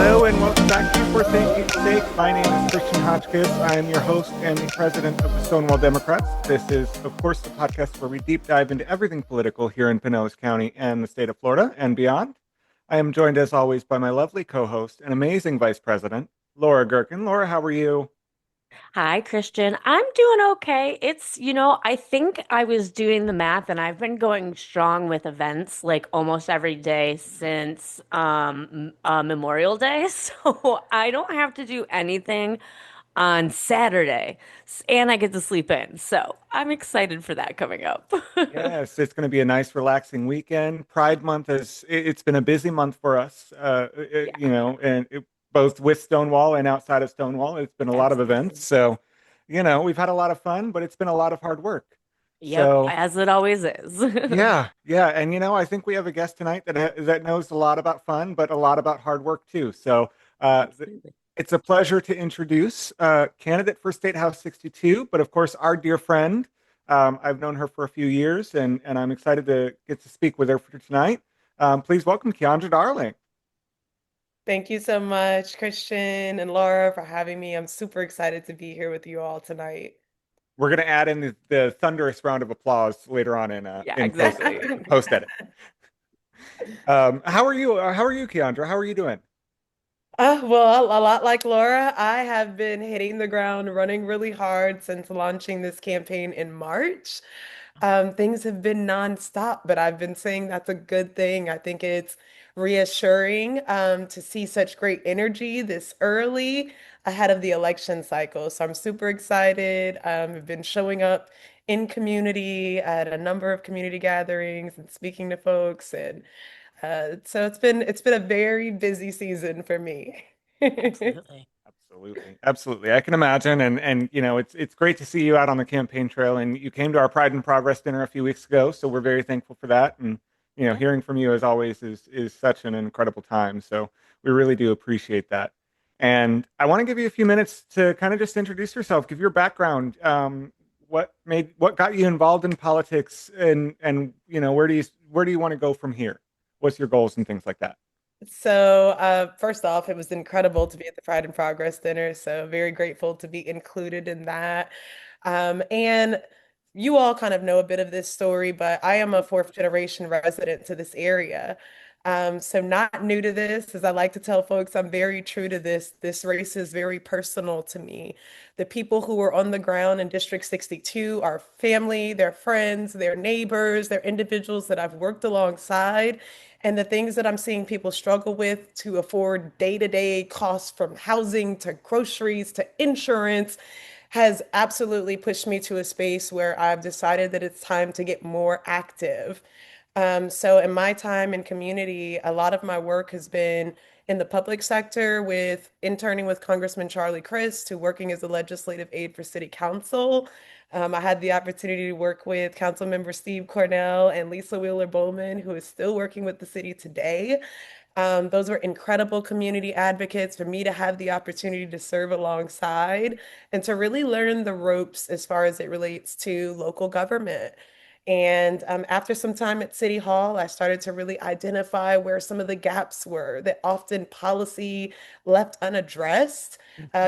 Hello and welcome back to For Thinking Sake. My name is Christian Hotchkiss. I am your host and the president of the Stonewall Democrats. This is, of course, the podcast where we deep dive into everything political here in Pinellas County and the state of Florida and beyond. I am joined, as always, by my lovely co-host and amazing vice president, Laura Gherkin. Laura, how are you? Hi, Christian. I'm doing okay. I think I was doing the math and I've been going strong with events like almost every day since Memorial Day. So I don't have to do anything on Saturday and I get to sleep in. So I'm excited for that coming up. Yes, it's going to be a nice, relaxing weekend. Pride Month it's been a busy month for us, Yeah, both with Stonewall and outside of Stonewall. It's been a lot of events. absolutely. So, we've had a lot of fun, but it's been a lot of hard work. Yep, So, as it always is. yeah. And, I think we have a guest tonight that knows a lot about fun, but a lot about hard work too. So, Absolutely. it's a pleasure to introduce candidate for State House 62, but of course, our dear friend. I've known her for a few years, and I'm excited to get to speak with her for tonight. Please welcome Kyandra Darling. Thank you so much, Christian and Laura, for having me. I'm super excited to be here with you all tonight. We're going to add in the thunderous round of applause later on Yeah, in exactly. post edit. How are you? How are you, Kyandra? How are you doing? Well, a lot like Laura, I have been hitting the ground running really hard since launching this campaign in March. Things have been nonstop, but I've been saying that's a good thing. I think it's reassuring to see such great energy this early ahead of the election cycle. So I'm super excited. I've been showing up in community at a number of community gatherings and speaking to folks, and so it's been a very busy season for me. Absolutely. Absolutely. I can imagine, and it's great to see you out on the campaign trail. And you came to our Pride and Progress dinner a few weeks ago, so we're very thankful for that. And Yeah. hearing from you as always is such an incredible time. So we really do appreciate that. And I want to give you a few minutes to kind of just introduce yourself, give your background, what got you involved in politics, and where do you want to go from here? What's your goals and things like that? So, first off, it was incredible to be at the Pride and Progress dinner. So, very grateful to be included in that. And you all kind of know a bit of this story, but I am a fourth generation resident to this area. So not new to this, as I like to tell folks, I'm very true to this. This race is very personal to me. The people who are on the ground in District 62 are family, they're friends, they're neighbors, they're individuals that I've worked alongside. And the things that I'm seeing people struggle with to afford day-to-day costs from housing to groceries to insurance has absolutely pushed me to a space where I've decided that it's time to get more active. So in my time in community, a lot of my work has been in the public sector with interning with Congressman Charlie Crist to working as a legislative aide for city council. I had the opportunity to work with council member Steve Cornell and Lisa Wheeler Bowman, who is still working with the city today. Those were incredible community advocates for me to have the opportunity to serve alongside and to really learn the ropes as far as it relates to local government. And after some time at City Hall, I started to really identify where some of the gaps were that often policy left unaddressed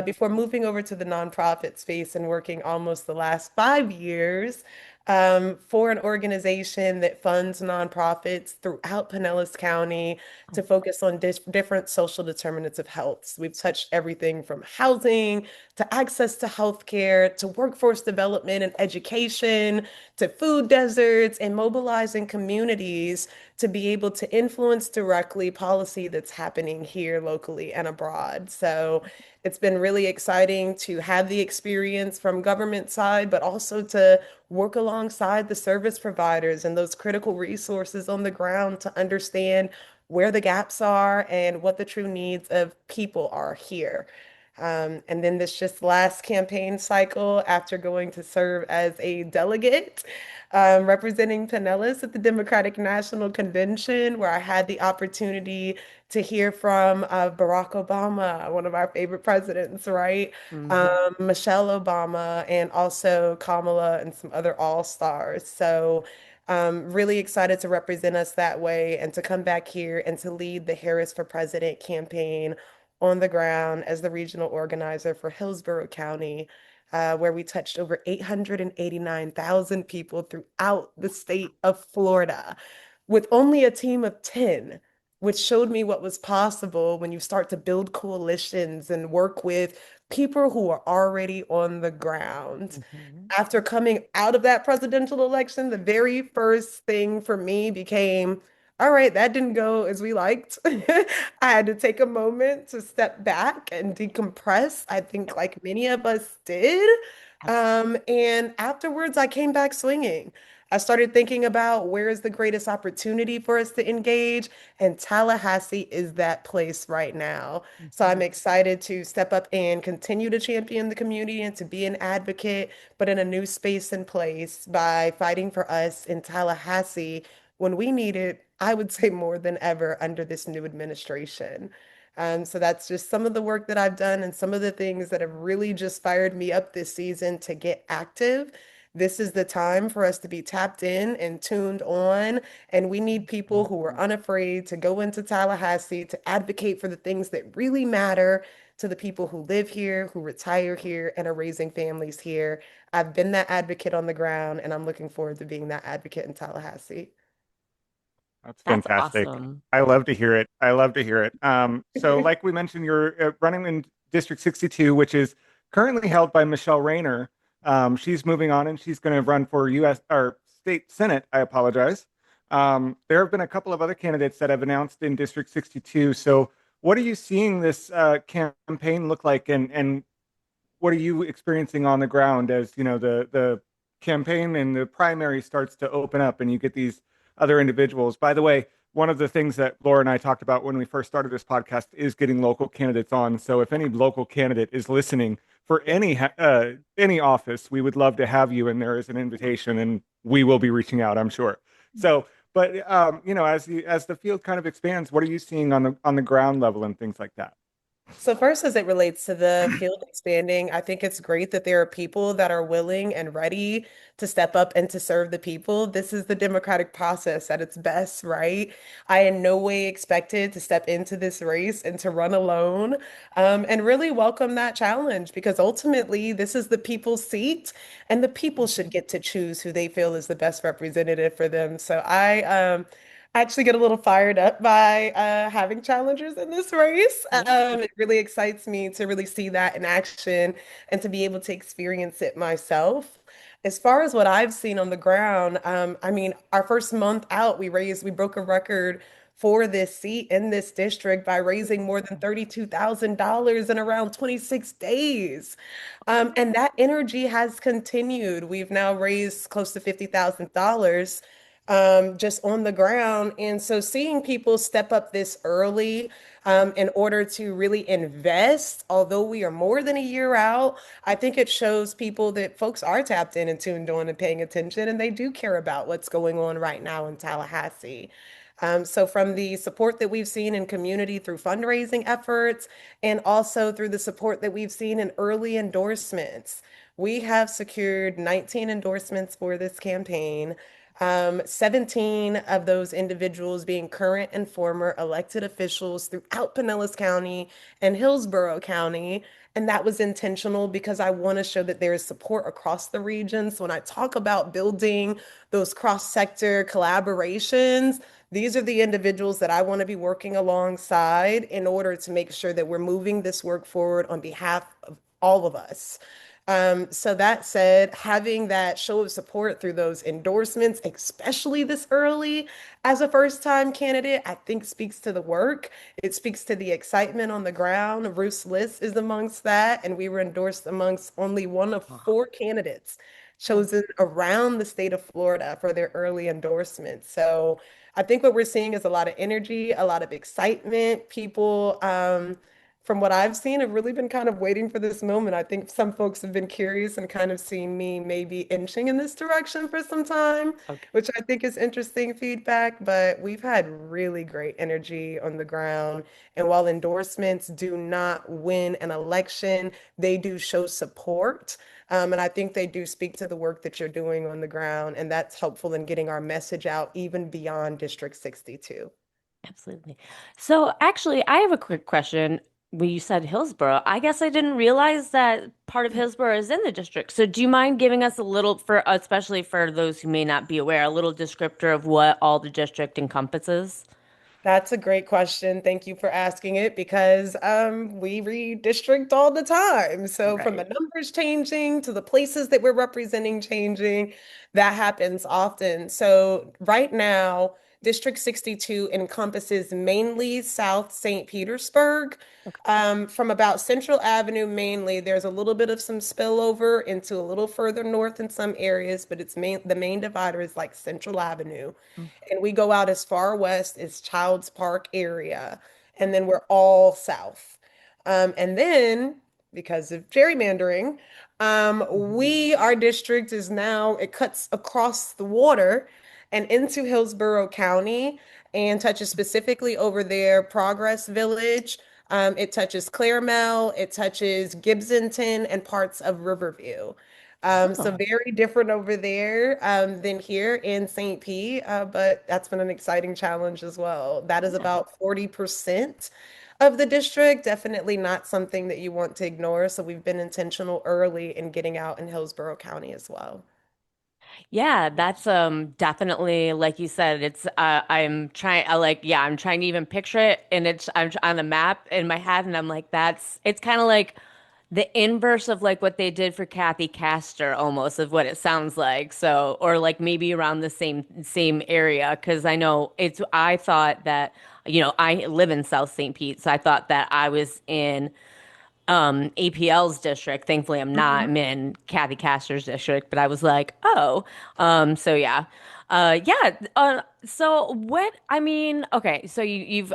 before moving over to the nonprofit space and working almost the last 5 years for an organization that funds nonprofits throughout Pinellas County to focus on different social determinants of health. So we've touched everything from housing to access to healthcare to workforce development and education to food deserts and mobilizing communities to be able to influence directly policy that's happening here locally and abroad. So it's been really exciting to have the experience from government side, but also to work alongside the service providers and those critical resources on the ground to understand where the gaps are and what the true needs of people are here. And then this just last campaign cycle, after going to serve as a delegate representing Pinellas at the Democratic National Convention, where I had the opportunity to hear from Barack Obama, one of our favorite presidents, right? Hmm. Michelle Obama, and also Kamala and some other all-stars. So really excited to represent us that way and to come back here and to lead the Harris for President campaign on the ground as the regional organizer for Hillsborough County, where we touched over 889,000 people throughout the state of Florida with only a team of 10, which showed me what was possible when you start to build coalitions and work with people who are already on the ground. Mhm. After coming out of that presidential election, the very first thing for me became, all right, that didn't go as we liked. I had to take a moment to step back and decompress. I think like many of us did. And afterwards, I came back swinging. I started thinking about where is the greatest opportunity for us to engage, and Tallahassee is that place right now. So I'm Mhm. excited to step up and continue to champion the community and to be an advocate, but in a new space and place by fighting for us in Tallahassee when we need it, I would say more than ever under this new administration. So that's just some of the work that I've done and some of the things that have really just fired me up this season to get active. This is the time for us to be tapped in and tuned on. And we need people who are unafraid to go into Tallahassee to advocate for the things that really matter to the people who live here, who retire here, and are raising families here. I've been that advocate on the ground, and I'm looking forward to being that advocate in Tallahassee. That's That's fantastic. awesome. I love to hear it. I love to hear it. So like we mentioned, you're running in District 62, which is currently held by Michelle Rayner. She's moving on and she's going to run for U.S. or state Senate. I apologize. There have been a couple of other candidates that have announced in District 62. So what are you seeing this campaign look like, and what are you experiencing on the ground as the campaign and the primary starts to open up and you get these other individuals? By the way, one of the things that Laura and I talked about when we first started this podcast is getting local candidates on. So if any local candidate is listening for any office, we would love to have you, and there is an invitation, and we will be reaching out, I'm sure. So, but as the field kind of expands, what are you seeing on the ground level and things like that? So first, as it relates to the field expanding, I think it's great that there are people that are willing and ready to step up and to serve the people. This is the democratic process at its best, right? I in no way expected to step into this race and to run alone, and really welcome that challenge because ultimately this is the people's seat, and the people should get to choose who they feel is the best representative for them. So I actually get a little fired up by having challengers in this race. Yeah. It really excites me to really see that in action and to be able to experience it myself. As far as what I've seen on the ground, I mean, our first month out, we broke a record for this seat in this district by raising more than $32,000 in around 26 days. And that energy has continued. We've now raised close to $50,000 just on the ground. And so seeing people step up this early in order to really invest, although we are more than a year out, I think it shows people that folks are tapped in and tuned on and paying attention, and they do care about what's going on right now in Tallahassee. So from the support that we've seen in community through fundraising efforts and also through the support that we've seen in early endorsements, we have secured 19 endorsements for this campaign. 17 of those individuals being current and former elected officials throughout Pinellas County and Hillsborough County. And that was intentional because I want to show that there is support across the region. So when I talk about building those cross-sector collaborations, these are the individuals that I want to be working alongside in order to make sure that we're moving this work forward on behalf of all of us. So that said, having that show of support through those endorsements, especially this early as a first-time candidate, I think speaks to the work. It speaks to the excitement on the ground. Bruce List is amongst that, and we were endorsed amongst only one of Wow. four candidates chosen around the state of Florida for their early endorsement. So I think what we're seeing is a lot of energy, a lot of excitement. People, from what I've seen, have really been kind of waiting for this moment. I think some folks have been curious and kind of seen me maybe inching in this direction for some time, Okay. which I think is interesting feedback. But we've had really great energy on the ground. And while endorsements do not win an election, they do show support. And I think they do speak to the work that you're doing on the ground. And that's helpful in getting our message out even beyond District 62. Absolutely. So actually, I have a quick question. Well, you said Hillsborough. I guess I didn't realize that part of Hillsborough is in the district. So do you mind giving us a little, for especially for those who may not be aware, a little descriptor of what all the district encompasses? That's a great question. Thank you for asking it because we redistrict all the time. So from the Right. numbers changing to the places that we're representing changing, that happens often. So right now, District 62 encompasses mainly South St. Petersburg. From about Central Avenue mainly, there's a little bit of some spillover into a little further north in some areas, but the main divider is like Central Avenue. And we go out as far west as Childs Park area, and then we're all south. And then, because of gerrymandering, our district is now, it cuts across the water and into Hillsborough County and touches specifically over there, Progress Village. It touches Claremelle, it touches Gibsonton and parts of Riverview. So Oh. very different over there than here in St. Pete, but that's been an exciting challenge as well. That is Yeah. about 40% of the district. Definitely not something that you want to ignore. So we've been intentional early in getting out in Hillsborough County as well. Yeah, that's definitely like you said, it's I'm trying I like yeah, I'm trying to even picture it and on the map in my head and I'm like it's kind of like the inverse of like what they did for Kathy Castor almost of what it sounds like. So or like maybe around the same area because I know it's I thought that I live in South St. Pete, so I thought that I was in APL's district. Thankfully, I'm not. Mhm. I'm in Kathy Castor's district, but I was like, oh, so yeah, yeah. So what? I mean, okay. So you've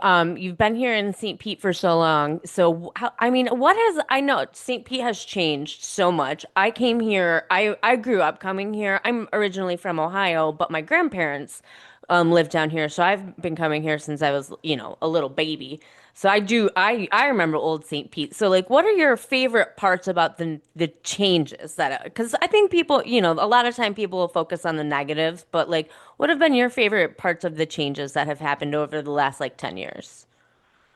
been here in St. Pete for so long. So how, I mean, what has I know St. Pete has changed so much. I came here. I grew up coming here. I'm originally from Ohio, but my grandparents lived down here, so I've been coming here since I was a little baby. So I remember old St. Pete. So like what are your favorite parts about the changes that because I think people, a lot of time people will focus on the negatives, but like what have been your favorite parts of the changes that have happened over the last like 10 years?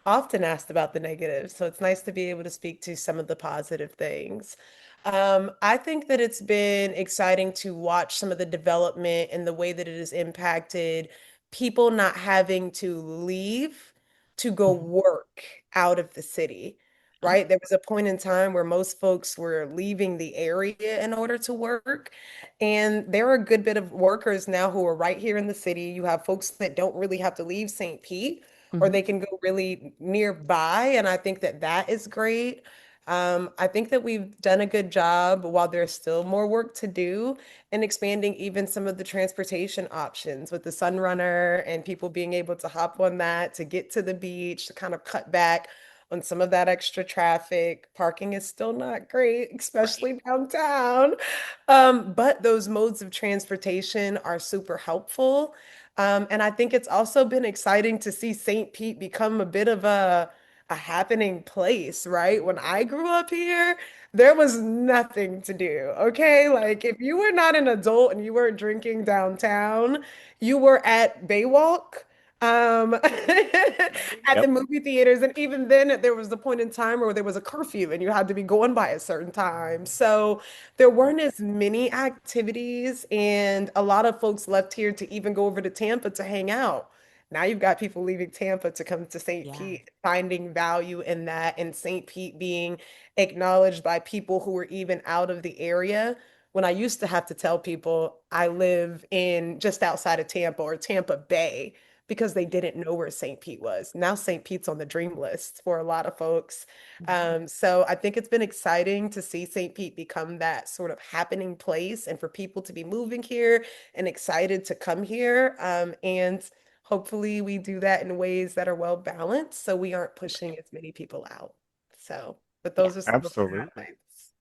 Often asked about the negatives, so it's nice to be able to speak to some of the positive things. I think that it's been exciting to watch some of the development and the way that it has impacted people not having to leave to go Mhm. work out of the city, Oh, right? There was a point in time where most folks were leaving the area in order to work. And there are a good bit of workers now who are right here in the city. You have folks that don't really have to leave St. Pete or mhm. they can go really nearby. And I think that that is great. I think that we've done a good job while there's still more work to do in expanding even some of the transportation options with the Sunrunner and people being able to hop on that to get to the beach to kind of cut back on some of that extra traffic. Parking is still not great, Right. especially downtown. But those modes of transportation are super helpful. And I think it's also been exciting to see St. Pete become a bit of a happening place, right? When I grew up here, there was nothing to do, okay? Like if you were not an adult and you weren't drinking downtown, you were at Baywalk, at the Yep. movie theaters, and even then there was the point in time where there was a curfew and you had to be going by a certain time. So there weren't as many activities, and a lot of folks left here to even go over to Tampa to hang out. Now you've got people leaving Tampa to come to St. Yeah. Pete, finding value in that, and St. Pete being acknowledged by people who were even out of the area. When I used to have to tell people I live in just outside of Tampa or Tampa Bay because they didn't know where St. Pete was. Now St. Pete's on the dream list for a lot of folks. So I think it's been exciting to see St. Pete become that sort of happening place and for people to be moving here and excited to come here. And hopefully we do that in ways that are well balanced so we aren't pushing as many people out. So, but Yeah. those are some of the Absolutely. highlights.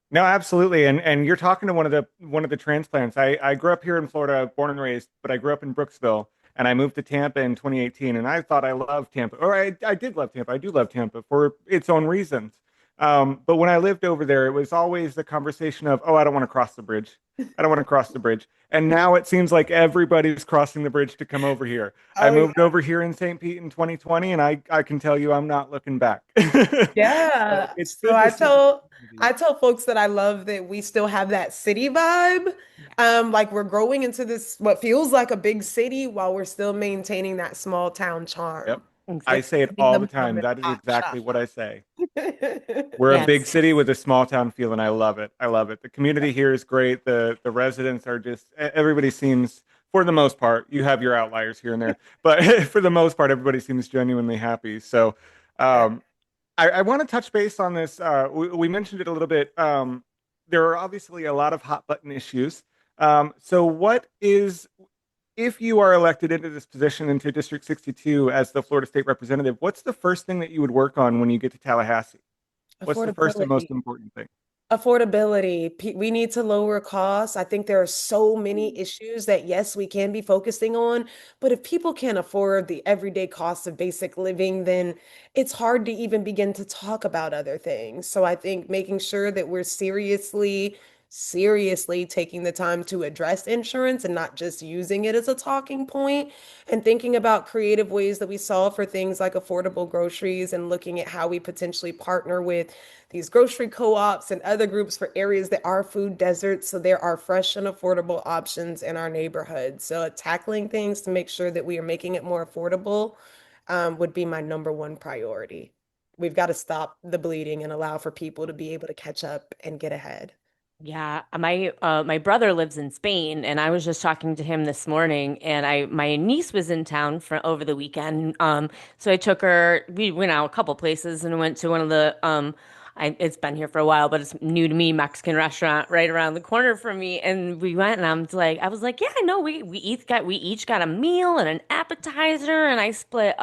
No, absolutely. And you're talking to one of the transplants. I grew up here in Florida, born and raised, but I grew up in Brooksville and I moved to Tampa in 2018 and I thought I loved Tampa. Or I did love Tampa. I do love Tampa for its own reasons. But when I lived over there, it was always the conversation of, oh, I don't want to cross the bridge. I don't want to cross the bridge. And now it seems like everybody's crossing the bridge to come over here. I Oh yeah. moved over here in St. Pete in 2020, and I can tell you I'm not looking back. So Yeah. it's So good to I see the tell community. I tell folks that I love that we still have that city vibe. Yeah. Like we're growing into this what feels like a big city while we're still maintaining that small town Yep. charm. I Exactly. say it Giving all them the mom time. and That is pop exactly shop. what I say. We're a big Yes. city with a small town feel, and I love it. I love it. The community here is great. The residents are just everybody seems, for the most part, you have your outliers here and there, but for the most part, everybody seems genuinely happy. So, Yeah. um, I want to touch base on this. We mentioned it a little bit. There are obviously a lot of hot button issues. So, what is if you are elected into this position into District 62 as the Florida State Representative? What's the first thing that you would work on when you get to Tallahassee? What's the first and most Affordability. important thing? Affordability. We need to lower costs. I think there are so many issues that, yes, we can be focusing on, but if people can't afford the everyday costs of basic living, then it's hard to even begin to talk about other things. So I think making sure that we're seriously taking the time to address insurance and not just using it as a talking point, and thinking about creative ways that we solve for things like affordable groceries and looking at how we potentially partner with these grocery co-ops and other groups for areas that are food deserts, so there are fresh and affordable options in our neighborhood. So tackling things to make sure that we are making it more affordable would be my number one priority. We've got to stop the bleeding and allow for people to be able to catch up and get ahead. Yeah, my brother lives in Spain, and I was just talking to him this morning, and I my niece was in town for over the weekend. So I took her. We went out a couple places and went to one of the it's been here for a while, but it's new to me, Mexican restaurant right around the corner from me. And we went, and I was like, yeah, no, we each got a meal and an appetizer, and I split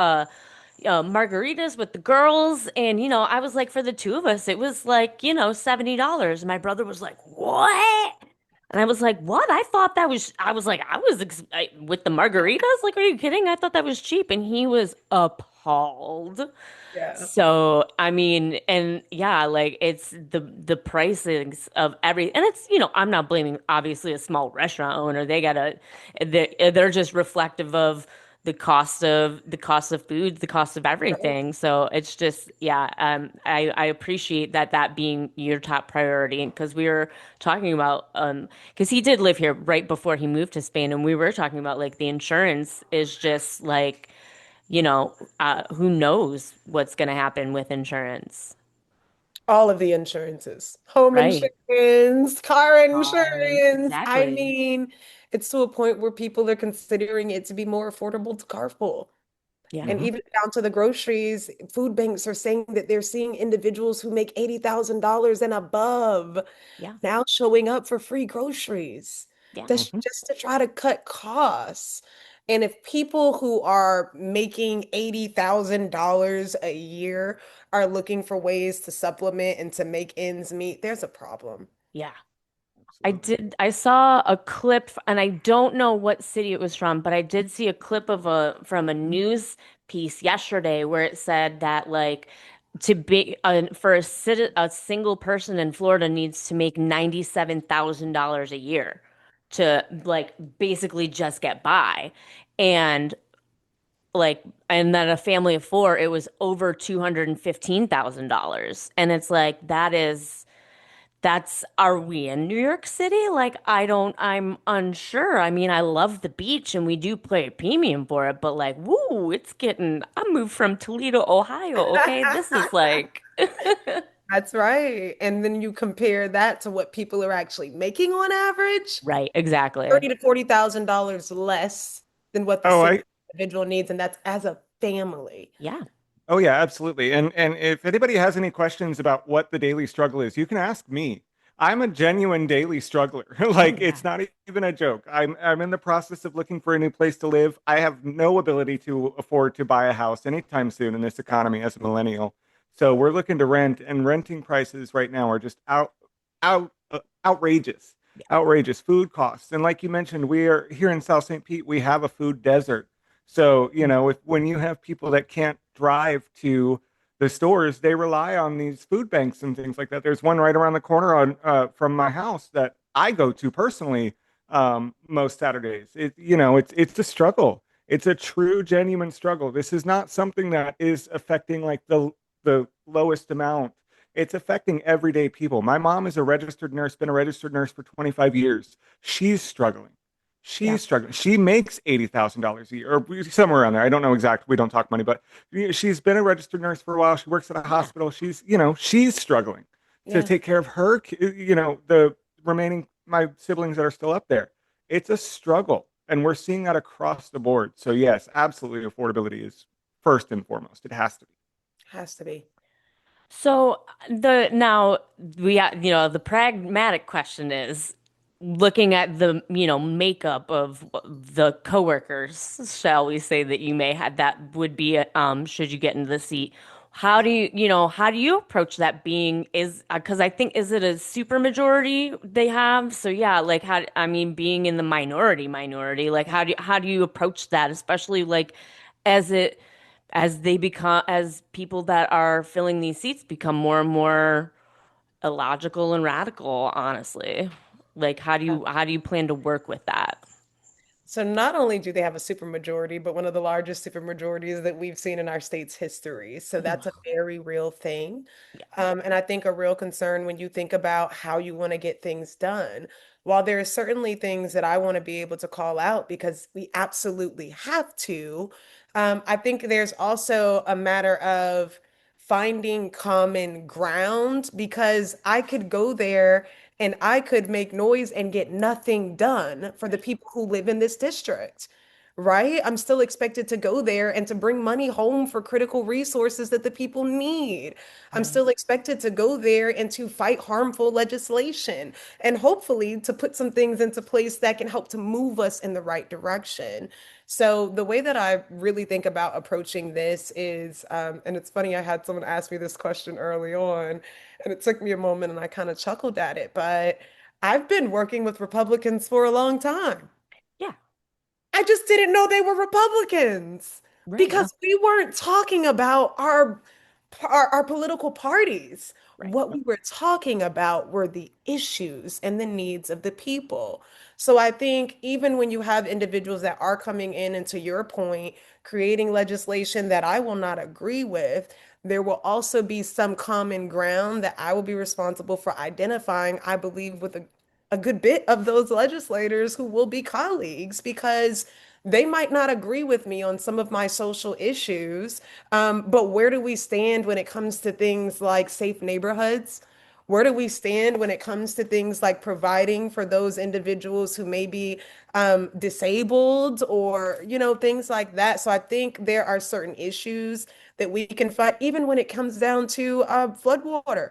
margaritas with the girls. And, I was like, for the two of us, it was like, $70. My brother was like, what? And I was like, what? I was like, with the margaritas? Like, are you kidding? I thought that was cheap. And he was appalled. Yeah. So, I mean, and yeah, like it's the pricings of every, and it's, I'm not blaming obviously a small restaurant owner. They're just reflective of the cost of food, the cost of Right. everything. So it's just, yeah, I appreciate that being your top priority because we were talking about, because he did live here right before he moved to Spain, and we were talking about like the insurance is just like, who knows what's going to happen with insurance, All of the insurances, home right? insurance, car Car, insurance. I exactly. mean, it's to a point where people are considering it to be more affordable to carpool. Yeah, And Hmm. even down to the groceries, food banks are saying that they're seeing individuals who make $80,000 and above yeah, now showing up for free groceries. yeah, That's Hmm. just to try to cut costs. And if people who are making $80,000 a year are looking for ways to supplement and to make ends meet, there's a problem. yeah. Absolutely. I saw a clip, and I don't know what city it was from, but I did see a clip from a news piece yesterday where it said that like for a single person in Florida needs to make $97,000 a year to like basically just get by. And and then a family of four, it was over $215,000. And it's like are we in New York City? Like, I'm unsure. I mean, I love the beach and we do pay a premium for it, but like, woo, I moved from Toledo, Ohio. Okay. This is like, That's right. And then you compare that to what people are actually making on average, right, exactly. 30 to $40,000 less than what the Oh, single I individual needs, and that's as a family. Yeah. Oh yeah, absolutely. And if anybody has any questions about what the daily struggle is, you can ask me. I'm a genuine daily struggler. Oh, Like yeah. it's not even a joke. I'm in the process of looking for a new place to live. I have no ability to afford to buy a house anytime soon in this economy as a millennial. So we're looking to rent, and renting prices right now are just outrageous. Yeah. Outrageous food costs. And like you mentioned, we are here in South St. Pete, we have a food desert. So, if when you have people that can't drive to the stores, they rely on these food banks and things like that. There's one right around the corner on from my house that I go to personally most Saturdays. It's a struggle. It's a true, genuine struggle. This is not something that is affecting like the lowest amount. It's affecting everyday people. My mom is a registered nurse, been a registered nurse for 25 years. She's struggling. Yeah. She's struggling. She makes $80,000 a year, or somewhere around there. I don't know exactly. We don't talk money, but she's been a registered nurse for a while. She works at a Yeah. hospital. She's struggling to Yeah. take care of her, the remaining my siblings that are still up there. It's a struggle, and we're seeing that across the board. So yes, absolutely, affordability is first and foremost. It has to be. Has to be. So the now we got, the pragmatic question is looking at the, makeup of the coworkers, shall we say, that you may have that would be should you get into the seat. How do you approach that being is because I think is it a super majority they have? So yeah, like I mean being in the minority, like how do you approach that, especially like as it as people that are filling these seats become more and more illogical and radical, honestly. Like how do you plan to work with that? So not only do they have a supermajority, but one of the largest supermajorities that we've seen in our state's history. So that's a Ugh, very real thing. yeah. And I think a real concern when you think about how you want to get things done. While there are certainly things that I want to be able to call out because we absolutely have to, I think there's also a matter of finding common ground because I could go there and I could make noise and get nothing done for the people who live in this district, right? I'm still expected to go there and to bring money home for critical resources that the people need. I'm Yeah. still expected to go there and to fight harmful legislation and hopefully to put some things into place that can help to move us in the right direction. So the way that I really think about approaching this is, and it's funny, I had someone ask me this question early on, and it took me a moment and I kind of chuckled at it, but I've been working with Republicans for a long time. Yeah. I just didn't know they were Republicans Right. No. because we weren't talking about our political parties. Right. What we were talking about were the issues and the needs of the people. So I think even when you have individuals that are coming in, and to your point, creating legislation that I will not agree with, there will also be some common ground that I will be responsible for identifying, I believe, with a good bit of those legislators who will be colleagues because they might not agree with me on some of my social issues. But where do we stand when it comes to things like safe neighborhoods? Where do we stand when it comes to things like providing for those individuals who may be disabled or, things like that? So I think there are certain issues that we can fight, even when it comes down to floodwater.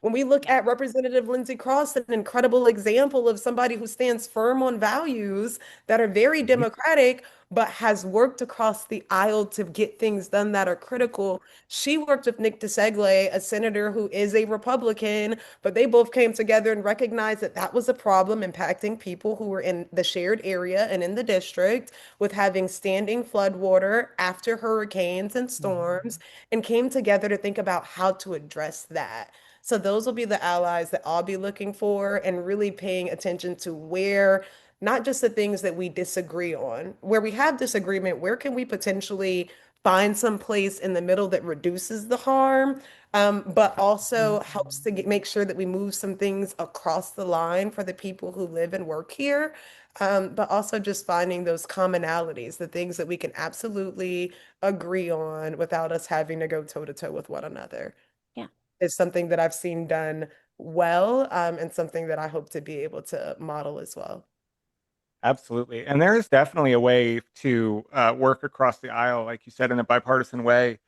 When we look Yeah. at Representative Lindsey Cross, an incredible example of somebody who stands firm on values that are very Mhm. democratic, but has worked across the aisle to get things done that are critical. She worked with Nick DeSegle, a senator who is a Republican, but they both came together and recognized that that was a problem impacting people who were in the shared area and in the district with having standing floodwater after hurricanes and storms, Mhm. and came together to think about how to address that. So those will be the allies that I'll be looking for and really paying attention to where not just the things that we disagree on, where we have disagreement, where can we potentially find some place in the middle that reduces the harm, but also helps to make sure that we move some things across the line for the people who live and work here. But also just finding those commonalities, the things that we can absolutely agree on without us having to go toe to toe with one another Yeah. is something that I've seen done well, and something that I hope to be able to model as well. Absolutely. And there is definitely a way to work across the aisle, like you said, in a bipartisan way.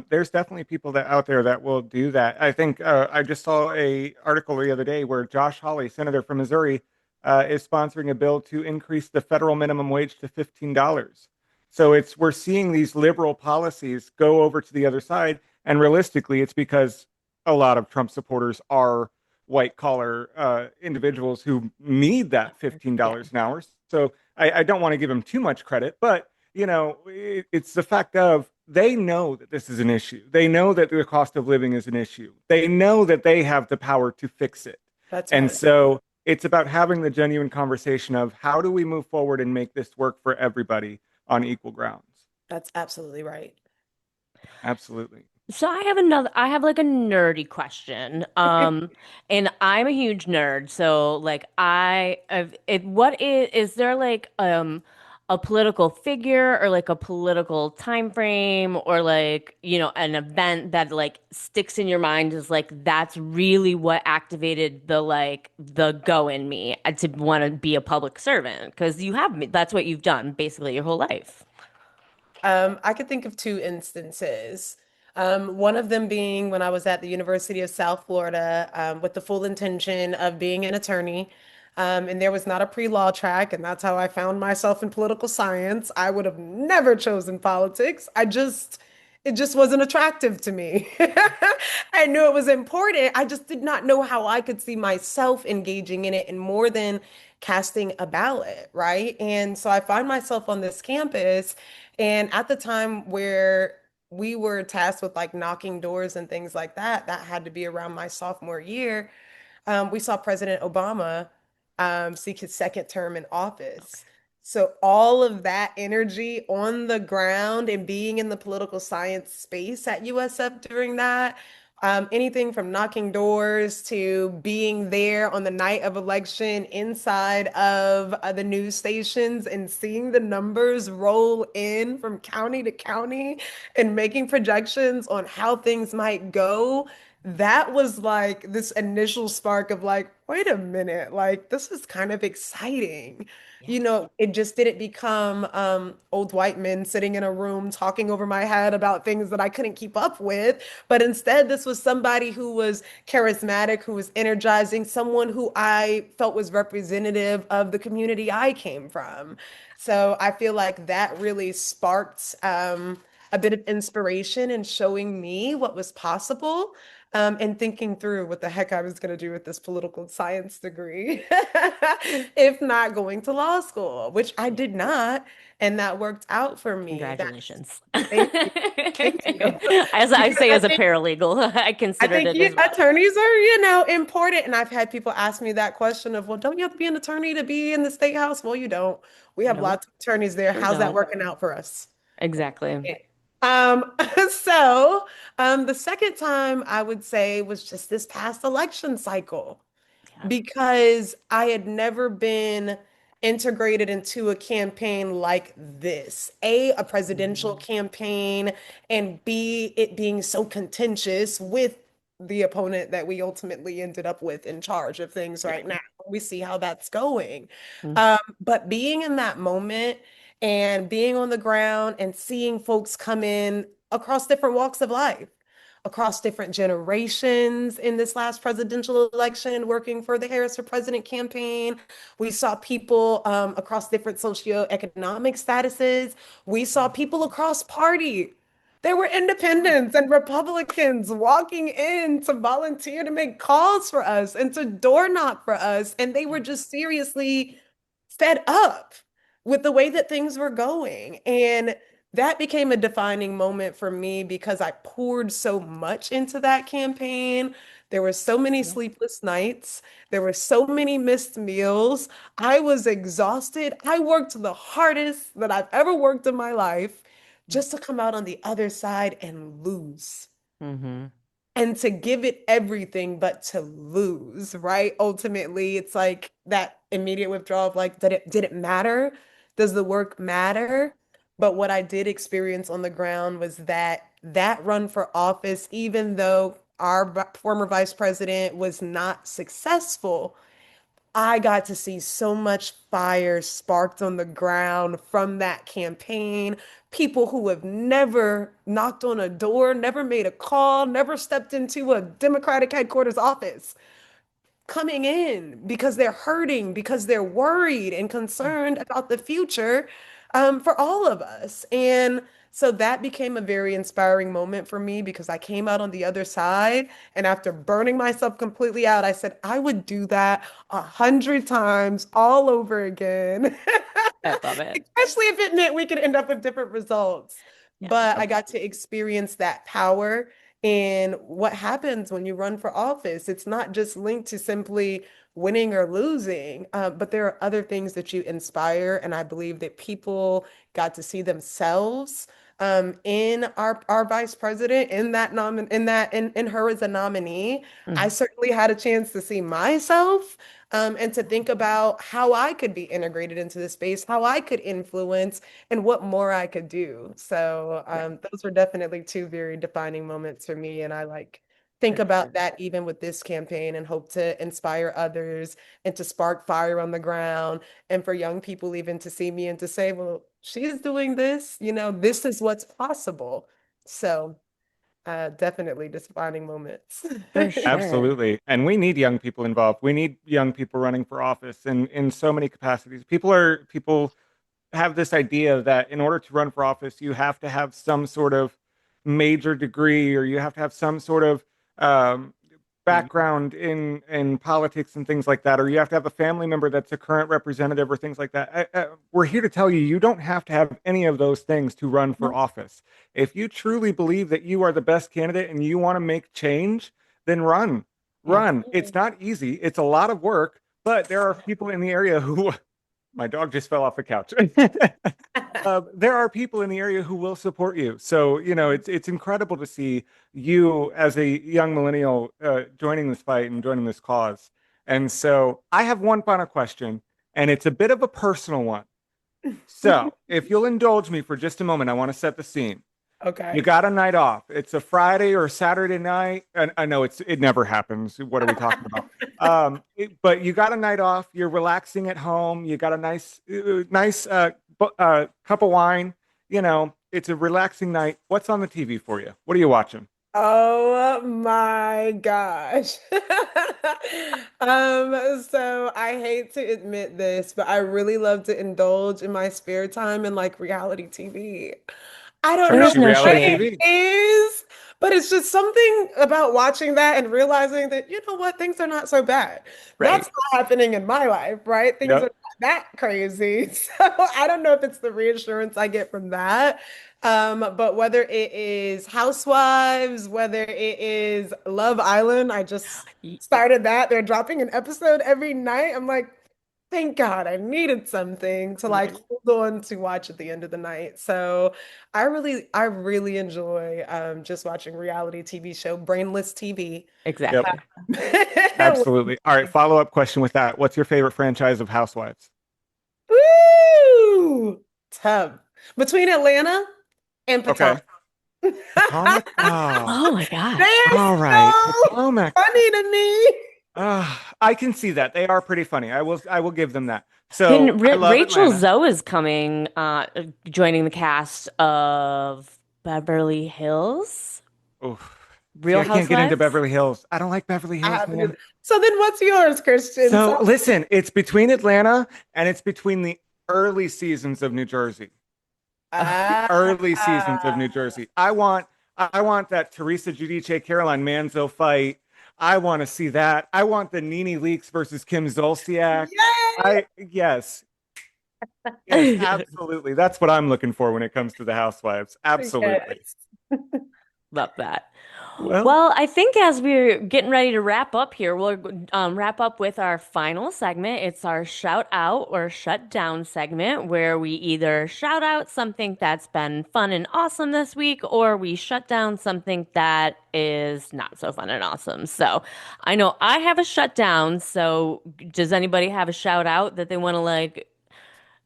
There's definitely people that out there that will do that. I think I just saw a article the other day where Josh Hawley, senator from Missouri, is sponsoring a bill to increase the federal minimum wage to $15. So we're seeing these liberal policies go over to the other side, and realistically, it's because a lot of Trump supporters are white collar individuals who need that Yeah. $15 an hour. So I don't want to give them too much credit, but it's the fact of they know that this is an issue. They know that the cost of living is an issue. They know that they have the power to fix it. That's And right. so it's about having the genuine conversation of how do we move forward and make this work for everybody on equal grounds. That's absolutely right. Absolutely. So I have like a nerdy question. And I'm a huge nerd. So like is there like a political figure or like a political time frame or like, you know, an event that like sticks in your mind as like that's really what activated the like the go in me to want to be a public servant? Because that's what you've done basically your whole life. I could think of two instances. One of them being when I was at the University of South Florida, with the full intention of being an attorney. And there was not a pre-law track, and that's how I found myself in political science. I would have never chosen politics. It just wasn't attractive to me. I knew it was important. I just did not know how I could see myself engaging in it and more than casting a ballot, right? And so I find myself on this campus. And at the time where we were tasked with like knocking doors and things like that, that had to be around my sophomore year. We saw President Obama seek his second term in office. So all of that energy on the ground and being in the political science space at USF during that, anything from knocking doors to being there on the night of election inside of the news stations and seeing the numbers roll in from county to county and making projections on how things might go, that was like this initial spark of like, wait a minute, like this is kind of exciting. Yeah. You know, it just didn't become old white men sitting in a room talking over my head about things that I couldn't keep up with. But instead, this was somebody who was charismatic, who was energizing, someone who I felt was representative of the community I came from. So I feel like that really sparked a bit of inspiration in showing me what was possible, and thinking through what the heck I was going to do with this political science degree, if not going to law school, which I did not. And that worked out for me. Congratulations. Thank you. Thank you. As I Because say, as a paralegal, I I considered think it as well. attorneys are, important. And I've had people ask me that question of, well, don't you have to be an attorney to be in the state house? Well, you don't. We have Nope, lots of attorneys there. sure How's that don't. working out for us? Exactly. Yeah. Um, so the second time I would say was just this past election cycle Yeah. because I had never been integrated into a campaign like this. A presidential Mhm. campaign, and B, it being so contentious with the opponent that we ultimately ended up with in charge of things Yeah. right now. We see how that's going. Mm. But being in that moment and being on the ground and seeing folks come in across different walks of life, across different generations in this last presidential election, working for the Harris for President campaign. We saw people across different socioeconomic statuses. We saw people across party. There were independents and Republicans walking in to volunteer to make calls for us and to door knock for us. And they were just seriously fed up with the way that things were going. And that became a defining moment for me because I poured so much into that campaign. There were so many Yeah. sleepless nights. There were so many missed meals. I was exhausted. I worked the hardest that I've ever worked in my life just to come out on the other side and lose Mm-hmm. and to give it everything but to lose, right? Ultimately, it's like that immediate withdrawal of like, did it matter? Does the work matter? But what I did experience on the ground was that run for office, even though our former vice president was not successful, I got to see so much fire sparked on the ground from that campaign. People who have never knocked on a door, never made a call, never stepped into a Democratic headquarters office, coming in because they're hurting, because they're worried and concerned about the future, for all of us. And so that became a very inspiring moment for me because I came out on the other side. And after burning myself completely out, I said, I would do that 100 times all over again, I love it. especially if it meant we could end up with different results. Yeah. but I got to experience that power and what happens when you run for office. It's not just linked to simply winning or losing, but there are other things that you inspire. And I believe that people got to see themselves in our vice president, in that in her as a nominee. I Mhm. certainly had a chance to see myself and to think about how I could be integrated into the space, how I could influence, and what more I could do. So Yeah, those were definitely two very defining moments for me. And I like think for about sure. that even with this campaign and hope to inspire others and to spark fire on the ground and for young people even to see me and to say, well, she's doing this, this is what's possible. So definitely defining moments. For sure. Absolutely. And we need young people involved. We need young people running for office in so many capacities. People have this idea that in order to run for office, you have to have some sort of major degree or you have to have some sort of um, background in politics and things like that, or you have to have a family member that's a current representative or things like that. We're here to tell you you don't have to have any of those things to run for No, office. If you truly believe that you are the best candidate and you want to make change, then run. Run. It's absolutely. not easy. It's a lot of work, but there are people in the area who my dog just fell off the couch. There are people in the area who will support you. So, it's incredible to see you as a young millennial joining this fight and joining this cause. And so, I have one final question, and it's a bit of a personal one. So, if you'll indulge me for just a moment, I want to set the scene. You Okay. got a night off. It's a Friday or Saturday night. And I know it never happens. What are we talking about? But you got a night off. You're relaxing at home. You got a nice cup of wine. It's a relaxing night. What's on the TV for you? What are you watching? Oh my gosh. So I hate to admit this, but I really love to indulge in my spare time in like reality TV. I don't know There's Trashy no what reality it shade. TV. is, but it's just something about watching that and realizing that, you know what, things are not so bad. That's Right. not happening in my life, right? Things are Yep. not that crazy. So I don't know if it's the reassurance I get from that. But whether it is Housewives, whether it is Love Island, I just Y- started that. They're dropping an episode every night. I'm like, thank God I needed something to like Right. hold on to watch at the end of the night. So I really enjoy just watching reality TV show, brainless TV. Yep. Exactly. Absolutely. All right. Follow-up question with that. What's your favorite franchise of Housewives? Woo! Tough. Between Atlanta and Okay. Potomac. Potomac. Ah. Oh my They gosh. are All right. so Potomac. funny to me. I can see that. They are pretty funny. I will give them that. So And I love Rachel Atlanta. Zoe is coming, joining the cast of Beverly Hills, Oof. See, Real I can't get into Housewives. Beverly Hills. I don't like Beverly I Hills, haven't man. either. So then what's yours, Christian? So listen, it's between Atlanta and it's between the early seasons of New Jersey. The Ah, early seasons of New Jersey. I want that Teresa Giudice Caroline Manzo fight. I want to see that. I want the Nene Leakes versus Kim Zolciak. yay! Yes, yes, absolutely. That's what I'm looking for when it comes to the Housewives. Absolutely. Yes. Love that. Well, Well, I think as we're getting ready to wrap up here, we'll wrap up with our final segment. It's our shout out or shut down segment where we either shout out something that's been fun and awesome this week or we shut down something that is not so fun and awesome. So I know I have a shut down. So does anybody have a shout out that they want to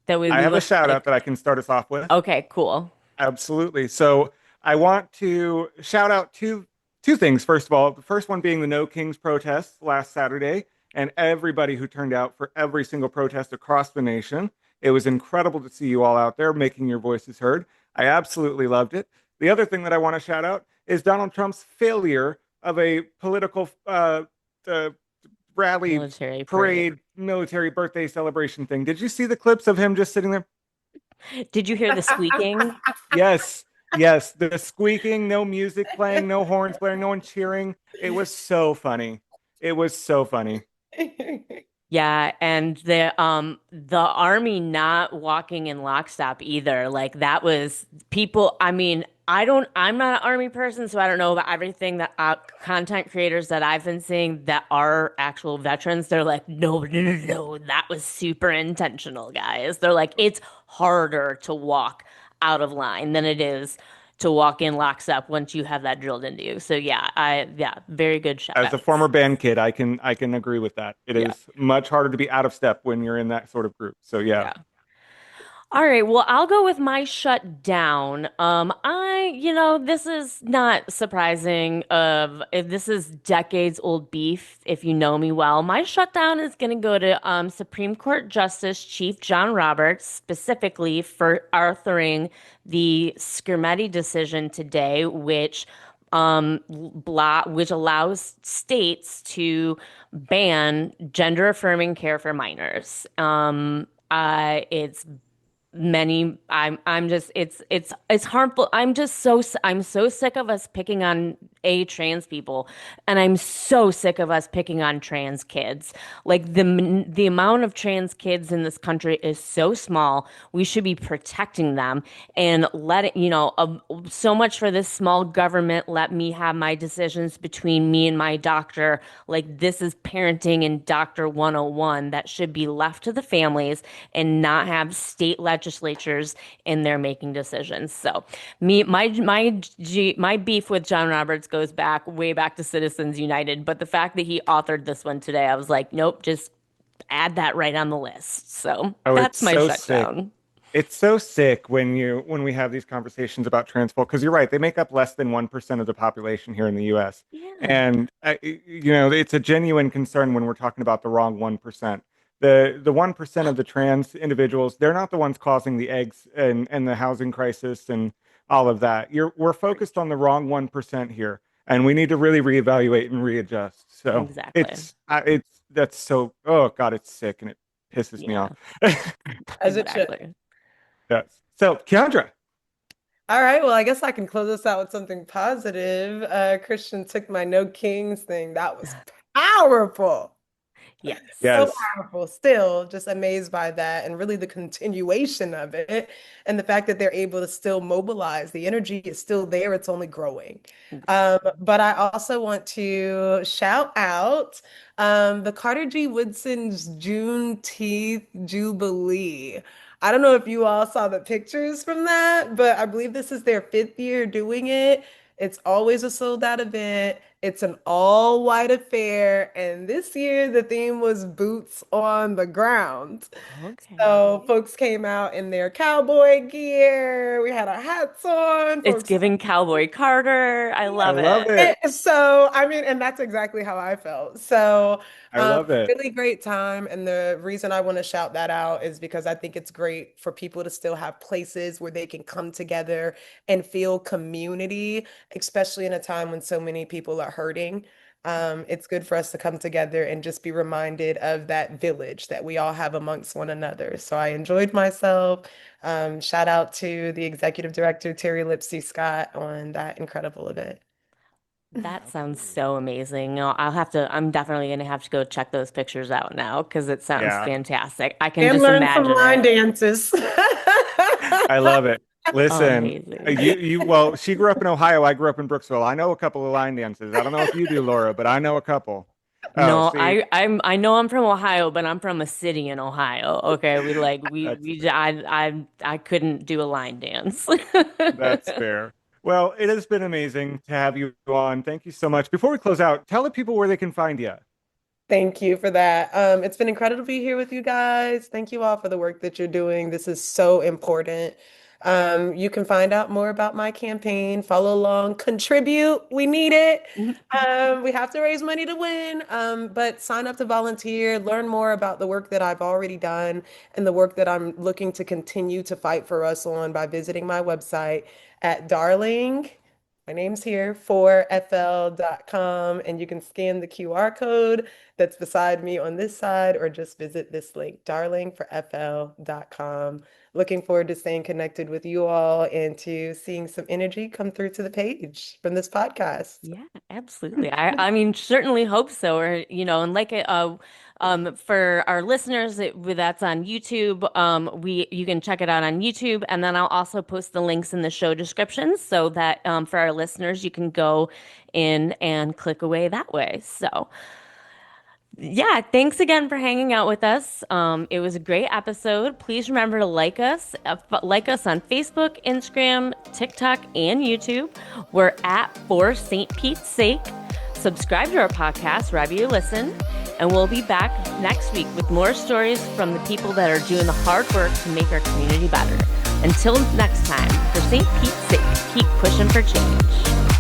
that we I leave have a us shout out like, that I can start us off with. okay, cool. Absolutely. So I want to shout out two things. First of all, the first one being the No Kings protests last Saturday and everybody who turned out for every single protest across the nation. It was incredible to see you all out there making your voices heard. I absolutely loved it. The other thing that I want to shout out is Donald Trump's failure of a political uh, rally, Military parade. parade, military birthday celebration thing. Did you see the clips of him just sitting there? Did you hear the squeaking? Yes, yes. The squeaking, no music playing, no horns blaring, no one cheering. It was so funny. It was so funny. Yeah, and the army not walking in lockstep either. Like that was people, I mean, I'm not an army person, so I don't know about everything that content creators that I've been seeing that are actual veterans. They're like, no, no, no, no, that was super intentional, guys. They're like, it's harder to walk out of line than it is to walk in lockstep once you have that drilled into you. So yeah, very good shout As a former outs. band kid, I can agree with that. It Yeah. is much harder to be out of step when you're in that sort of group. So yeah. Yeah. All right, well, I'll go with my shutdown. This is not surprising if this is decades old beef, if you know me well. My shutdown is going to go to Supreme Court Justice Chief John Roberts, specifically for authoring the Skrmetti decision today, which allows states to ban gender affirming care for minors. It's many I'm just it's harmful. I'm so sick of us picking on trans people, and I'm so sick of us picking on trans kids. Like the amount of trans kids in this country is so small. We should be protecting them and letting, so much for this small government. Let me have my decisions between me and my doctor. Like this is parenting and doctor 101 that should be left to the families and not have state legislatures in there making decisions. So my beef with John Roberts goes back way back to Citizens United, but the fact that he authored this one today, I was like, nope, just add that right on the list. So Oh, it's that's my so sick. shutdown. It's so sick when we have these conversations about trans folk because you're right, they make up less than 1% of the population here in the US. Yeah, And it's a genuine concern when we're talking about the wrong 1%. The 1% of the trans individuals, they're not the ones causing the eggs and the housing crisis and all of that. We're focused on the wrong 1% here, and we need to really reevaluate and readjust. So exactly. it's that's so, oh God, it's sick and it pisses me off. Yeah, As it should. exactly. Yes. So, Kyandra, All right, well, I guess I can close this out with something positive. Christian took my no kings thing. That was powerful. Yes. So yes, powerful. Still just amazed by that and really the continuation of it and the fact that they're able to still mobilize. The energy is still there, it's only growing. But I also want to shout out the Carter G. Woodson's Juneteenth Jubilee. I don't know if you all saw the pictures from that, but I believe this is their fifth year doing it. It's always a sold out event. It's an all white affair. And this year, the theme was boots on the ground. Okay. So folks came out in their cowboy gear. We had our hats on. It's Folks giving Cowboy Carter. I I love love it. it. so, I mean, and that's exactly how I felt. So, I love it. really great time. And the reason I want to shout that out is because I think it's great for people to still have places where they can come together and feel community, especially in a time when so many people are hurting. It's good for us to come together and just be reminded of that village that we all have amongst one another. So I enjoyed myself. Shout out to the executive director, Terry Lipsy Scott, on that incredible event. That sounds so amazing. I'm definitely gonna have to go check those pictures out now because it sounds Yeah, fantastic. I can And just learn some imagine line it. dances. I love it. Listen, Amazing. well, she grew up in Ohio. I grew up in Brooksville. I know a couple of line dances. I don't know if you do, Laura, but I know a couple. Oh, No, see, I know I'm from Ohio, but I'm from a city in Ohio. Okay, we like that's we fair. I couldn't do a line dance. That's fair. Well, it has been amazing to have you on. Thank you so much. Before we close out, tell the people where they can find you. Thank you for that. It's been incredible to be here with you guys. Thank you all for the work that you're doing. This is so important. You can find out more about my campaign, follow along, contribute. We need it. We have to raise money to win. But sign up to volunteer, learn more about the work that I've already done and the work that I'm looking to continue to fight for us on by visiting my website at Darling. My name's here, 4fl.com, and you can scan the QR code that's beside me on this side or just visit this link, darlingforfl.com. looking forward to staying connected with you all and to seeing some energy come through to the page from this podcast. Yeah, absolutely. I mean, certainly hope so. Or, and like for our listeners that's on YouTube, you can check it out on YouTube, and then I'll also post the links in the show description so that for our listeners, you can go in and click away that way. So. Yeah, thanks again for hanging out with us. It was a great episode. Please remember to like us on Facebook, Instagram, TikTok, and YouTube. We're at For St. Pete's Sake. Subscribe to our podcast wherever you listen, and we'll be back next week with more stories from the people that are doing the hard work to make our community better. Until next time, for St. Pete's sake, keep pushing for change.